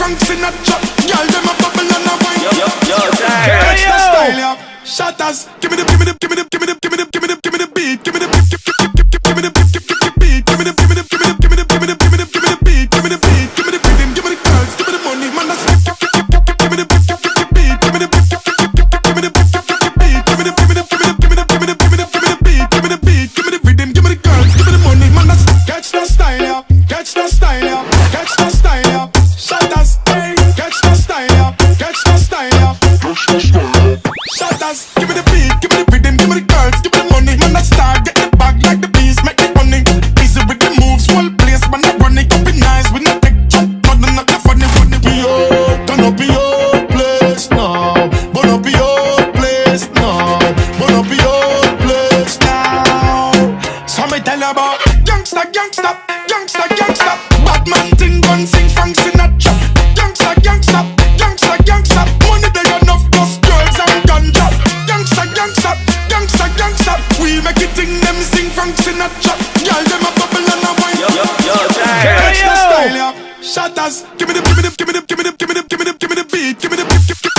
Frank Sinatra. Girl, them a bubble and a wine. Yo, Catch the style, yeah. Shatters, give me the beat, give me the beat, give me the beat, give me the beat, give me the beat, give me the beat, give me the beat, give me the beat, give me the rhythm, give me the girls, give me the money, man. That's give me the beat, give me the beat, give me the beat, give me the beat, give me the beat, give me the rhythm, give me the girls, give me the money, man. That's catch the style, yeah, catch the style, yeah, catch the style, yeah. Shatters, hey, catch the style, yeah, catch the style, yeah. Shatters, give me the beat, give me the rhythm, give me the girls, give me the money. Man, I start get the bag like the bees, make it money. Easy with the moves, whole place, man, I run it up in nice. We not take chop, nothing not the funny. We all turn up your place now, burn up your place now, burn up your place now. So me tell you about gangsta, gangsta, gangsta, gangsta. Bad man thing gun sing Frank Sinatra. Gangsta, gangsta, gangsta, gangsta. Money they enough plus girls and ganja. Gangsta, gangsta, gangsta, gangsta. We make it thing them sing Frank Sinatra. Girl them a bubble and a wine. Catch the style, yeah. Shatters, give me the beat, give me the beat, give me the